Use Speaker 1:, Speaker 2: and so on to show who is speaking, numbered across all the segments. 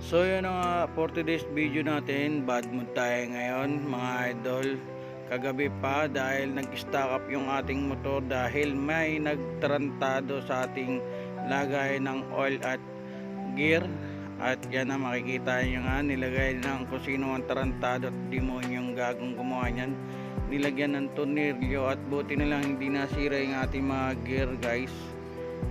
Speaker 1: So yun nga for today's video natin, bad mood tayo ngayon mga idol. Kagabi pa dahil nag-stock up yung ating motor dahil may nagtarantado sa ating lagay ng oil at gear. At yan na makikita nyo nga, nilagay ng kung sino ang tarantado at demonyong gagong gumawa nyan. Nilagyan ng tornilyo at buti na lang hindi nasira yung ating mga gear guys.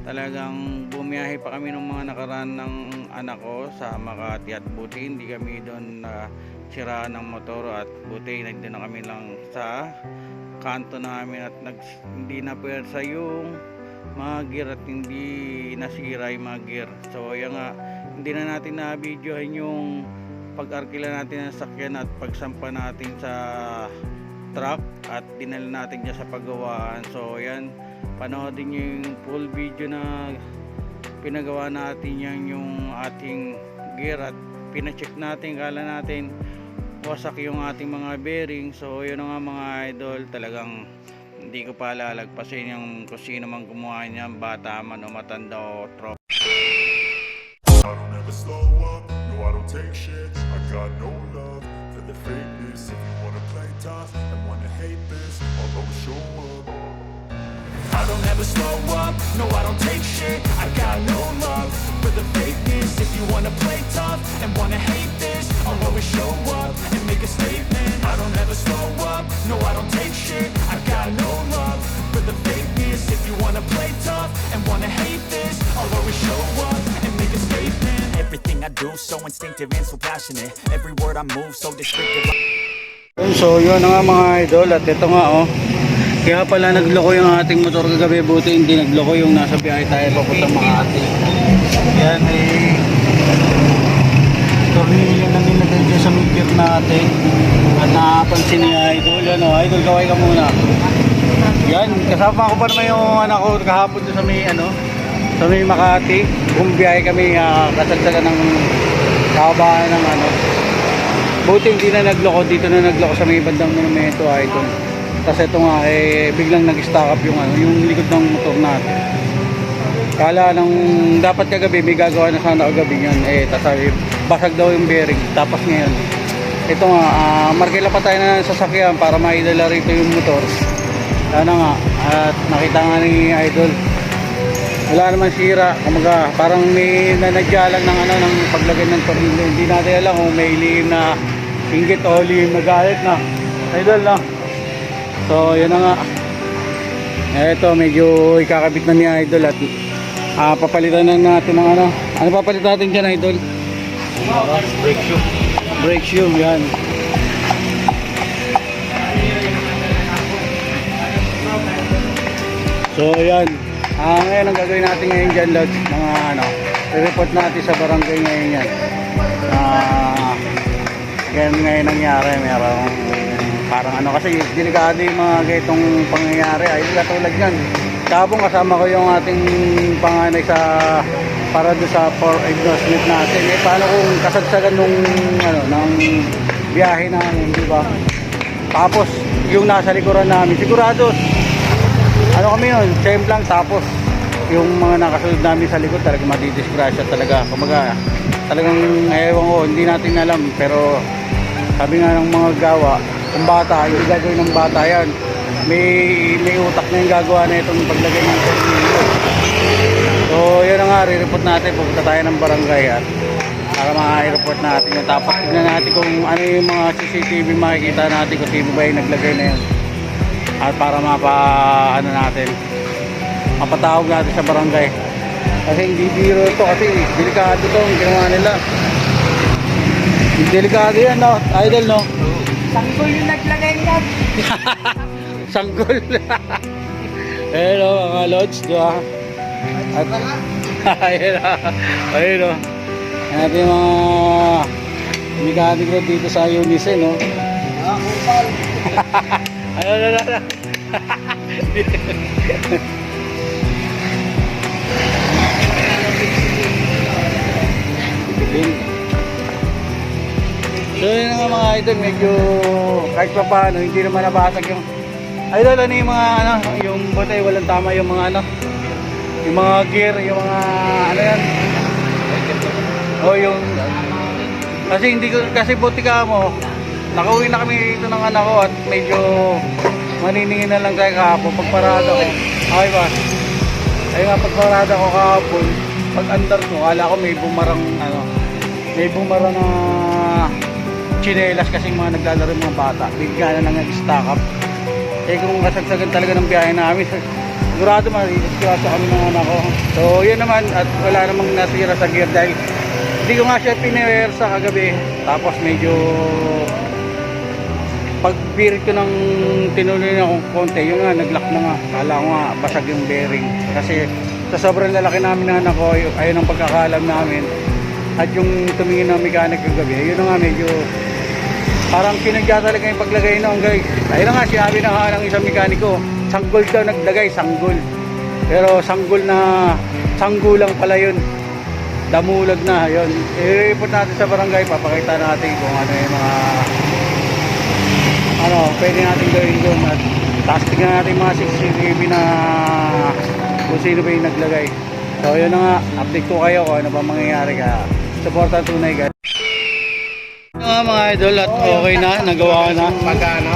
Speaker 1: Talagang bumiyahe pa kami ng mga nakaraan ng anak ko sa Makati at buti hindi kami doon na siraan ng motor at buti nandun na kami lang sa kanto namin at hindi na pwersa yung mga gear at hindi nasira yung mga gear. So yan nga, hindi na natin na-videohan yung pag-arkila natin ng sakyan at pagsampa natin sa truck at dinala natin dyan sa paggawaan. So yan, panoodin nyo yung full video na pinagawa natin yan yung ating gear at pinacheck natin, kala natin wasak yung ating mga bearing. So yun nga mga idol, talagang hindi ko pa lalagpasin yung kung sino man gumawa niyan, bata man o matanda o trop.
Speaker 2: I don't ever slow up, no I don't take shit. I got no love for the fakeness. If you wanna play tough and wanna hate this, I'll always show up. I don't ever slow up, no I don't take shit. I got no love for the fakeness. If you wanna play tough and wanna hate this, I'll always show up and make a statement. I don't ever slow up, no I don't take shit. I got no love for the fakeness. If you wanna play tough and wanna hate this, I'll always show up and make a statement. Everything I do so instinctive and so passionate. Every word I move so descriptive.
Speaker 1: So yun na nga mga idol, at ito nga oh, kaya pala nagloko yung ating motor kagabi, buti hindi nagloko yung nasa biyahe tayo papunta Makati. Yan eh, tornilyo na nilagay dyan sa gear natin at nakapansin ni idol. Yan oh, idol, kaway ka muna. Yan, kasama ko pa naman yung anak ko kahapon doon sa may sa may Makati. Bumiyahe kami, kasagsagan ng kahabaan ng buti hindi na nagloko, dito na nagloko sa may bandang monumento idol. Kasi ito nga biglang nag-stock up yung likod ng motor natin. Kala nang dapat kagabi may gagawa na sana kagabi yan tapos basag daw yung bearing. Tapos ngayon ito nga, markila pa tayo na sasakyan para maidala rito yung motor. Ano nga, at nakita nga ni idol wala naman sira, kumaga parang may nanadya lang ng paglagay ng tornilyo. Hindi natin alam kung may lihim na inggit o lihim na galit na idol na. So yun na nga, eto medyo ikakabit na ni idol at papalitan na natin ng ano papalitan natin dyan idol? Brake shoe, yan. So yan, ngayon ang gagawin natin ngayon dyan lods, mga i-report natin sa barangay ngayon yan. Yan ngayon nangyari, merong parang kasi delikado yung mga ganitong pangyayari ay katulad yan. Kapong kasama ko yung ating panganay para doon sa for endorsement natin. Paano kung kasagsagan nung ng biyahe namin, di ba? Tapos yung nasa likuran namin, sigurado kami yun, same lang. Tapos yung mga nakasunod namin sa likod talaga madidisgrasya talaga. Kumaga talagang ewan ko, hindi natin alam, pero sabi nga ng mga gawa, kung bata, hindi gagawin ng bata yan. May utak na yung gagawa na itong paglagay ng tornilyo. So yun na nga, re-report natin. Pupunta tayo ng barangay para ma-report natin yun. Tapos tignan natin kung ano yung mga CCTV makikita natin kung sino ba yung naglagay na yun. At para mapatawag natin sa barangay. Kasi hindi biro ito, kasi delikado ito ang ginawa nila. Delikado yan, no? Idol, no?
Speaker 3: Sanggol yung naglagay niya.
Speaker 1: Sanggol. Ayun o, mga lods, di ba? At ayun o. Natin yung mga mechanic road dito sa Unison, no? Ayun. So yun nga mga idol, medyo kahit pa paano hindi naman nabasag yung idol. Ano yung mga yung butay walang tama, yung mga yung mga gear, yung mga yan o yung Kasi hindi ko, kasi buti ka mo, nakauwi na kami dito ng anak ko at medyo maniningin na lang tayo kahapon. Pagparada ko, okay ba? Ayun nga, pagparada ko kahapon, pag andar ko, kala ko may bumarang, may bumarang na chinelas kasi mga naglalaro yung mga bata. Bigla na lang nag-stack up. Eh kung kasagsagan talaga ng biyahe namin, sigurado maridisgrasya kami ng anak ko. So yun naman, at wala namang nasira sa gear dahil hindi ko nga siya piniwersa kagabi. Tapos medyo pagpirit ko ng tinuloy na akong konti, yun nga, nag-lock na nga. Kala ko nga basag yung bearing kasi sa sobrang lalaki namin ng anak ko, ayun ang pagkakalam namin. At yung tumingin ng mechanic kagabi, yun na nga, medyo parang pinagya talaga yung paglagay noon, guys. Ayun na nga, sinabi na nga ng isang mekaniko, sanggol daw naglagay, sanggol. Pero sanggol na, sanggulang pala yun. Damulag na, yun. I-report natin sa barangay, papakita natin kung ano yung mga, pwede natin gawin doon. At tapos tignan natin mga CCTV na kung sino ba yung naglagay. So yun na nga, update ko kayo kung ano ba mangyayari ka. Supportan tunay, guys. Mga idol, at okay na, nagawa na.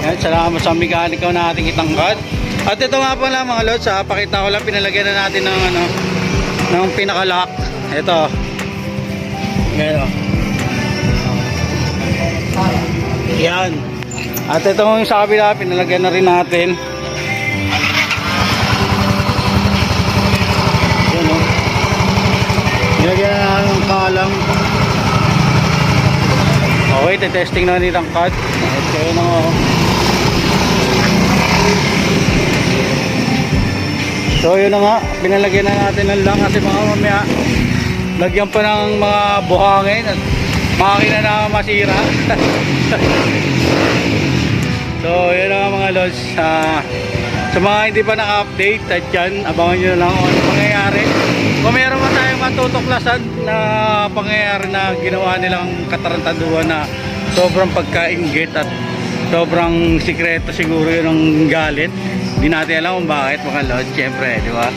Speaker 1: Yan, salamat sa mekanikaw na ating itangkad. At ito nga pala mga lods, pakita ko lang, pinalagyan na natin ng ng pinaka-lock. Ito. Yan. Yan. At ito yung sa kabila, pinalagyan na rin natin. Yan o. Nilagyan na natin ng kalang. Okay, testing na nitang cut. Okay na nga. So yun na nga, pinalagyan na natin ng lang kasi mga mamaya lagyan pa ng mga buhangin at makina na masira. So yun na nga mga lods, sa mga hindi pa naka-update at yan, abangan nyo na lang kung ano pangyayari. Kung meron pa tayong matutuklasan na pangyayari na ginawa nilang katarantaduhan na sobrang pagkainggit at sobrang sikreto siguro yun ang galit, hindi natin alam kung bakit mga lods, syempre, di ba?